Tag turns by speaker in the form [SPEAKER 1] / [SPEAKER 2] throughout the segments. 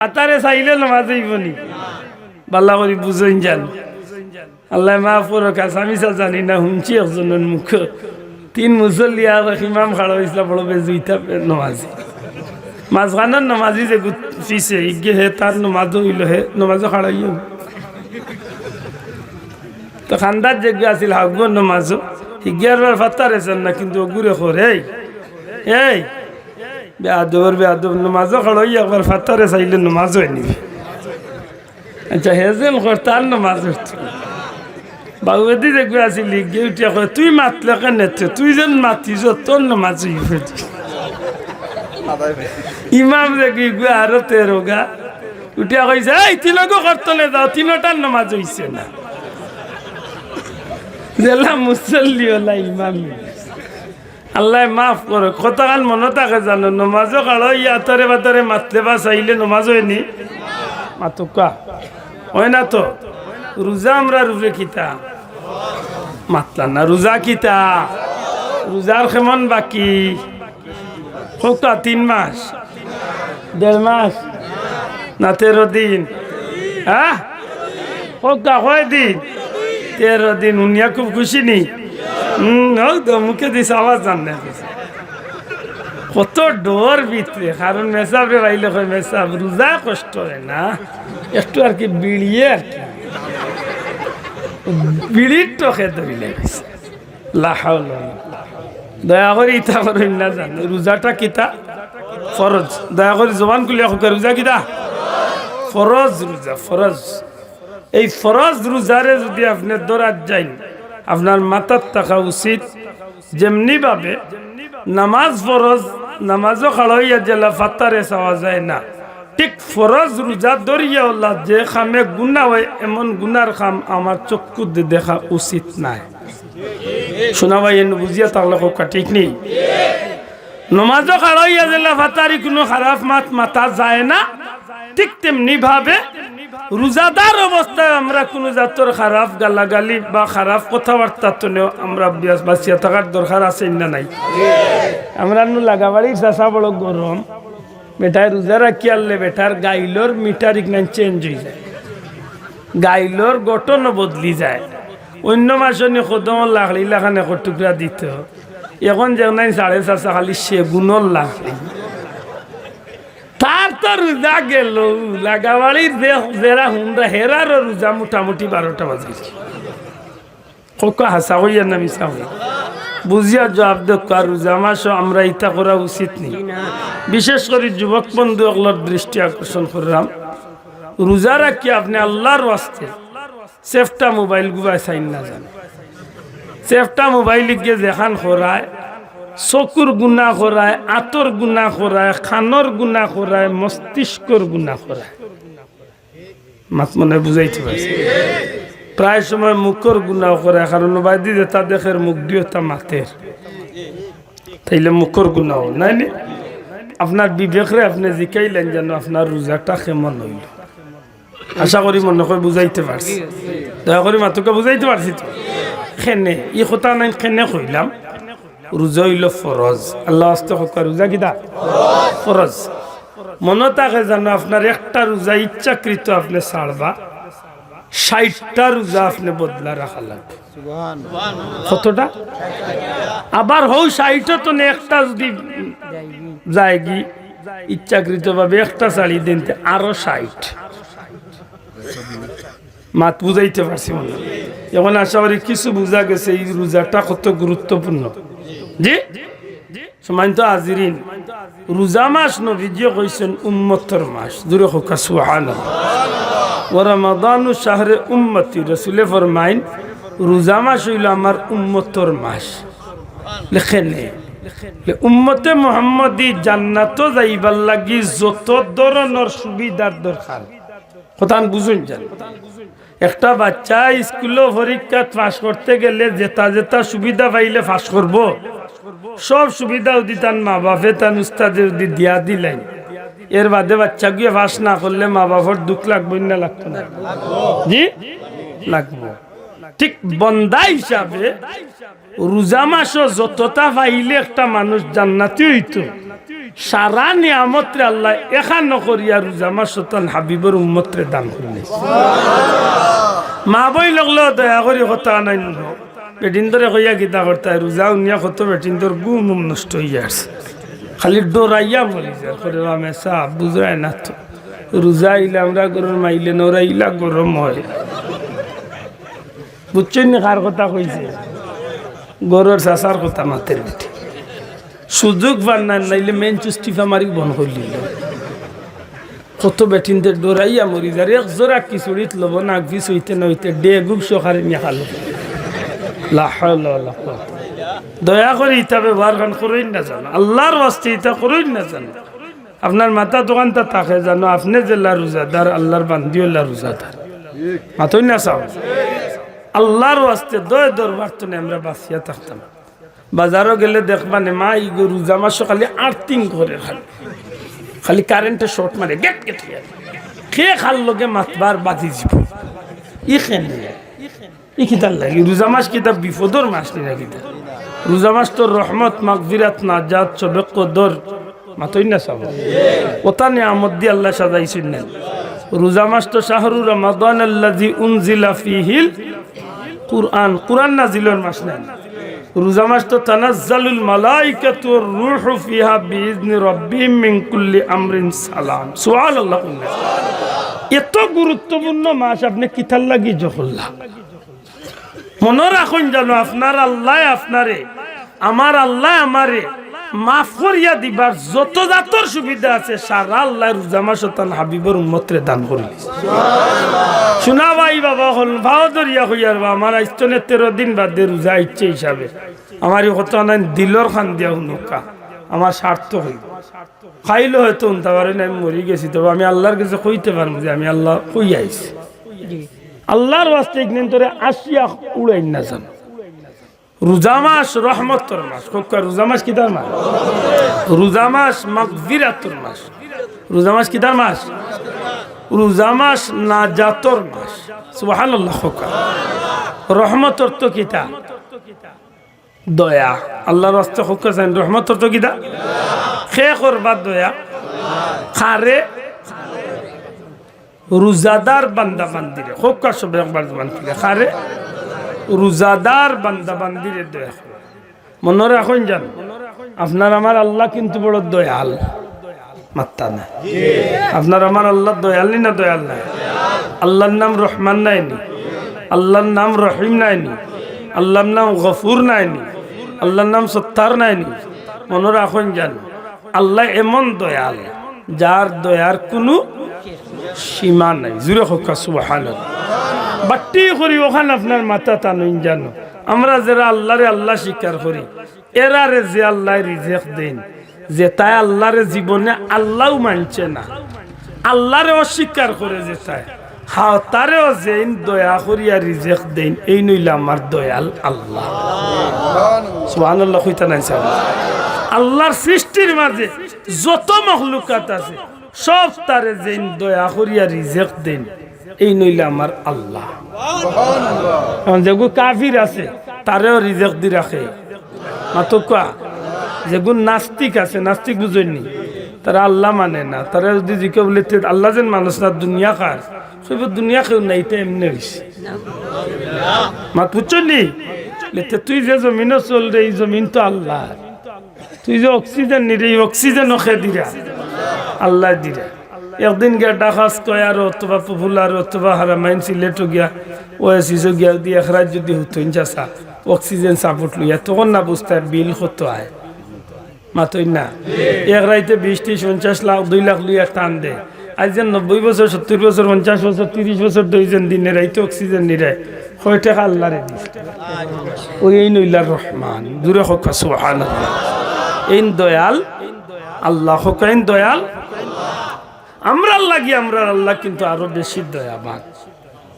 [SPEAKER 1] আতারে চাইলে নামাজ হইবনি বাল্লা করি বুঝইন জান আল্লাহ মাফ করুক আমি জানি না শুনছি একজনের মুখ 3 মুসল্লি আর ইমাম খাড়া হয়েছিল বড় বেজুইতা নমাজি মাঝখানের নমাজি যে পিছে ইগে হে তার নমাজও হইল হে নমাজও খাড়াইও তো খান্দার যেগুলো আছিল হাকবর নমাজও হিগিয়ার বার ফাত্তার এসেন না কিন্তু ওগুরে খোর এই বেআদব নমাজও খাড়াই একবার ফাত্তারে চাইলে নমাজও নিবি আচ্ছা হেজেল কর তার নমাজ বাবুদি দেখবে আসিলি গিয়ে উঠিয়া কয় তুই মাতলে কেন তুই যেন মাতিস তোর নমাজ ইমাম দেখবি গুয়া আরো তেরোগা উঠিয়া কইছে এই তিনকো করতলে যাও তিনটার নমাজ হইছে না জেলা মুসল্লি ওলা ইমাম আল্লাহ মাফ করো কতক্ষণ মনে থাকে জানো নমাজও কাড়ো ইয়াতরে বাতরে মাতলে বা চাইলে নমাজ হয়নি মাতুকা হয় না তো রোজা আমরা রুজে কিতা মাতলা না রোজা কিতা রোজার কেমন বাকি হোকা 3 মাস 1.5 মাস না 13 দিন হ্যাঁ হোকা কয় দিন 13 দিন উনিয়া খুব খুশি নি মুখে দিস আওয়াজ জানে কত ডর ভিতরে কারণ মেসাবরে বাইলে কয় মেসাব রোজা কষ্ট হয় না একটু আর কি বিড়িয়ে আর কি বিড়ির টকে ধরিলে গেছে দয়া করে ইতা করেন না জানো রোজাটা কিতা ফরজ দয়া করে জবান খুলে রোজা কিতা ফরজ রোজা ফরজ এই ফরজ রোজারে যদি আপনি দৌড়াত যাই আপনার মাথার থাকা উচিত যেমনি ভাবে নামাজ ফরজ নামাজও খাড়াইয়া জেলা ফাত্তারে চাওয়া যায় না ঠিক ফরজ রোজা দরিয়া ওলা যে খামে গুণা হয় এমন গুনার খাম আমার চক্ষু দেখা উচিত নাই শোনা ভাই এনে বুঝিয়া তাহলে কোকা ঠিক নেই নমাজও খাড়াইয়া জেলা ফাত্তারি কোনো খারাপ মাথা যায় না ঠিক তেমনি ভাবে রোজাদার অবস্থায় আমরা কোনো জাতর খারাপ গালাগালি বা খারাপ কথাবার্তা তো নেও আমরা বাঁচিয়া থাকার দরকার আছে না নাই আমরা লাগাবাড়ির চাষা বড় গরম বেটায় রোজা রাখি আনলে বেটার গাইলোর মিটার ইগনান চেঞ্জ হয়ে যায় গাইলোর গঠনও বদলি যায় অন্য মাসে কদম লাগলি লাখান এক টুকরা দিত এখন যেমন 4.5 খালি সেগুনর লাগলি তার তো রোজা গেল লাগাবাড়ির জেরা হুন্ডা হেরারও রোজা মোটামুটি 12টা বাজে কোকা হাসা হইয়া না মিশা হই বুঝিয়া জবাব দেখা রোজা মাসও আমরা ইতা করা উচিত নেই বিশেষ করে যুবক বন্ধু ওগুলোর দৃষ্টি আকর্ষণ করলাম রোজা রাখি আপনি আল্লাহর ওয়াস্তে সেফটা মোবাইল গুবাই চাইন না জান সেফটা মোবাইল গিয়ে যেখান খরায় চকুর গুণা করায় আতর গুণা করায় খানর গুণা করায় মস্তিষ্কর গুণা করায় মাত মনে বুঝাইতে পারছি প্রায় সময় মুখর গুণা করায় কারণ বাইদি যেটা দেখের মুখ দিয়ে তা মাতের তাইলে মুখর গুণা হল নাই নি আপনার বিবেকরে আপনি জিকাইলেন যেন আপনার রোজাটা কেমন হইল আশা করি মনে করে বুঝাইতে পারছি দয়া করে মাতুকে বুঝাইতে পারছি তো খেনে ই কথা নাই খেনে কইলাম রোজা হইল ফরজ আল্লাহ আস্তে হকা রোজা কিতা ফরজ মনে থাকে জানো আপনার একটা রোজা ইচ্ছাকৃত আপনি ছাড়বা 60টা রোজা আপনি বদলা রাখা লাগবে কতটা আবার হও 60টা তো একটা যদি যায়গি ইচ্ছাকৃত ভাবে একটা ছাড়ি দিনতে আরো 60 মাত বুঝাইতে পারছি মনে এখন আশা করি কিছু বুঝা গেছে এই রোজাটা কত গুরুত্বপূর্ণ জি সম্মানিত হাজিরিন রোজা মাস নবীজি কইছেন উম্মতের মাস জোরে হোক সুবহানাল্লাহ ওয়া রমাদানু শাহরে উম্মতি রাসূলে ফরমাইন রোজা মাস হইল আমার উম্মতের মাস লেখেন উম্মতে মুহাম্মদি জান্নাত যাইবার লাগি যত ধরনের সুবিধার দরকার কথা বুঝুন জান একটা বাচ্চা স্কুলে পরীক্ষা পাস করতে গেলে যেটা সুবিধা পাইলে পাস করব সব সুবিধা যদি তার মা বাপে তার উস্তাদের যদি দিয়া দিলেন এর বাদে বাচ্চা গিয়ে পাস না করলে মা বাবার দুঃখ লাগবে না লাগতো না জি লাগবো ঠিক বন্দা হিসাবে রোজা মাসও যতটা পাইলে একটা মানুষ জান্নাতি হইতো সারা নিয়ামতরে আল্লাহ এখান নকরিয়া রোজা মাস শতান হাবিবর উম্মতরে দান করলে মা বই লগলো দয়া করি কথা নাই বেটিন ধরে কইয়া গীতা করতে রোজা উনিয়া কত বেটিন তোর গুম নষ্ট হইয়া আসছে খালি ডোরাইয়া মরি যায় করে আমি সাহ বুঝায় না তো রোজা ইলে আমরা গরম মাইলে নোরা ইলা গরম হয় বুঝছেন না কার কথা কইছে গরুর চাষার কথা মাতের বেটি সুযোগ পান না নাইলে মেন চুস্টিফা মারি বন করলি কত বেটিনদের ডোরাইয়া মরি যায় এক জোড়া কিচুড়িত লব না বিষ হইতে না হইতে ডে গুপ সকারে নিয়ে খালো দয়া করে ইটা ব্যবহার খান করই না জানো আল্লাহর ওয়াস্তে ইটা করই না জানো আপনার মাথা দোকানটা থাকে জানো আপনি জেলা রোজাদার আল্লাহর বান্দিউল্লাহ রোজাদার মাথই না চাও আল্লাহর ওয়াস্তে দয় দরবার তো আমরা বাঁচিয়া থাকতাম বাজারও গেলে দেখবানে মা ই রোজা মাস খালি আর্থিং করে খালি কারেন্টে শর্ট মারে গেট গেট খেয়ে খাল লগে মাতবার বাজি যাব ই খেন ই কিতার লাগে রোজা মাস কিতাব বিপদর মাস নিনা কিতা রোজা মাস তো রহমত মাগফিরাত নাজাত সবে কদর মাতই না চাব ওটা নিয়ামত দিয়ে আল্লাহ সাজাইছেন না রোজা মাস তো শাহরু রমাদান আল্লাযী উনজিলা ফীহিল কুরআন কুরআন নাজিলের মাস না রোজা মাস তো তানাজ্জালুল মালাইকাতু ওয়ার রূহু ফিহা বিইذনি রাব্বিহিম মিন কুল্লি আমরিন সালাম সুবহানাল্লাহ এত গুরুত্বপূর্ণ মাস আপনি কিতার লাগি জহল্লা মনে রাখুন জানো আপনার আল্লাহ আপনারে আমার আল্লাহ আমারে মাফ করিয়া দিবার যত জাতর সুবিধা আছে সারা আল্লাহ রোজা মাস তান হাবিবর উম্মতরে দান করিল শোনা ভাই বাবা হল ভাও দরিয়া হইয়ার বা আমার আইস্তনে 13 দিন বাদে রোজা ইচ্ছে হিসাবে আমার এই কথা নাই দিলর খান দিয়া হুনুকা আমার স্বার্থ হইব খাইলে হয়তো উনতে পারে না আমি মরি গেছি তবে আমি আল্লাহর কাছে কইতে পারবো যে আমি আল্লাহ কই আইছি আল্লাহর ওয়াস্তে একদিন তোরে আসিয়া উড়াই না জানো রোজা মাস রহমতের মাস রোজা মাস কিতার মাস রোজা মাস মাগফিরাতের মাস রোজা মাস কিতার মাস রোজা মাস নাজাতর মাস সুবহানাল্লাহ রহমতের তো কিতা দয়া আল্লাহর রাস্তা হোক রহমতের তো কিতা খে করবার দয়া খারে রোজাদার বান্দা বান্দিরে হোক সব একবার বান্দিরে খারে রোজাদার বান্দা বান্দিরে দয়া মনে রাখুন জান আপনার আমার আল্লাহ কিন্তু বড় দয়াল মাত্তা না আপনার আমার আল্লাহ দয়ালি না দয়াল নাই আল্লাহর নাম রহমান নাইনি আল্লাহর নাম রহিম নাইনি আল্লাহর নাম গফুর নাইনি আল্লাহর নাম সত্তার নাইনি মনে রাখুন জান আল্লাহ এমন দয়াল যার দয়ার কোনো সীমা নাই জুড়ে হোক সুবহানাল্লাহ বাট্টি করি ওখানে আপনার মাথা টানুন জানো আমরা যারা আল্লাহরে আল্লাহ স্বীকার করি এরারে যে আল্লাহ রিজেক দেন যে তাই আল্লাহরে জীবনে আল্লাহও মানছে না আল্লাহরে অস্বীকার করে যে তাই হাও তারেও যেন দয়া করিয়া রিজেক দেন এই নইলে আমার দয়াল আল্লাহ সুবহানাল্লাহ কইতা নাই স্যার আল্লাহর সৃষ্টির মাঝে যত মখলুকাত আছে সব তারে যেন দয়া করিয়া রিজেক দেন এই নইলে আমার আল্লাহ যেগু কাফির আছে তারেও রিজেক দি রাখে মাতো কোয়া যেগুন নাস্তিক আছে নাস্তিক বুঝেননি তারা আল্লাহ মানে না তারা যদি জিকে বলে আল্লাহ যেন মানুষ না দুনিয়া খার সব দুনিয়া কেউ নাই তো এমনি হয়েছে মাত বুঝছনি লেতে তুই যে জমিনও চল রে এই জমিন তো আল্লাহ তুই যে অক্সিজেন নি রে অক্সিজেনও খে দিরা আল্লাহ দিরা একদিন গিয়া ডাকাস কয়ার অথবা পপুলার অথবা হারামাইন সিলেটও গিয়া ওএসিসও গিয়া দিয়ে এক রাত যদি হতইন চাষা অক্সিজেন সাপোর্ট লইয়া তখন না বুঝতে বিল কত আয় মাতই না এক রাইতে 20-50 লাখ 2 লাখ লইয়া টান দে আজ যে 90 বছর 70 বছর 50 বছর 30 বছর দুইজন দিনে রাইতে অক্সিজেন নিরে কয় টাকা আল্লাহরে দিস ওই নইলা রহমান দূরে হোক সুবহানাল্লাহ এই দয়াল আল্লাহ হোকেন দয়াল আমরা লাগি আমরা আল্লাহ কিন্তু আরো বেশি দয়াবান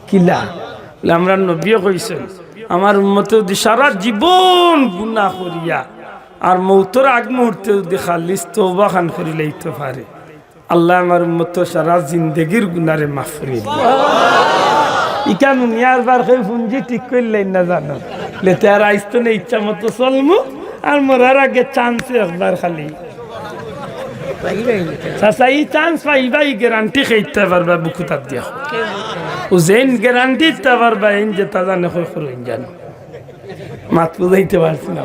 [SPEAKER 1] কিলা আমরা নবীও কইছেন আমার উম্মতে যদি সারা জীবন গুনাহ করিয়া আর মৌতর আগ মুহূর্তে যদি খালিস তওবা খান করি লইতে পারে আল্লাহ আমার উম্মত সারা জিন্দেগির গুনারে মাফ করে দিবে ইকান নিয়ার বার কই পুঞ্জি ঠিক কইলেন না জানো লেতে আর আইতো না ইচ্ছা মতো চলমু আর মরার আগে চান্স একবার খালি চাচা ই চান্স পাইবা ই গ্যারান্টি খাইতে পারবা বুকুতার দিয়া ও যেন গ্যারান্টি দিতে পারবা ইন যে তা জানে কই করুন জানো মাত বুঝাইতে পারছি না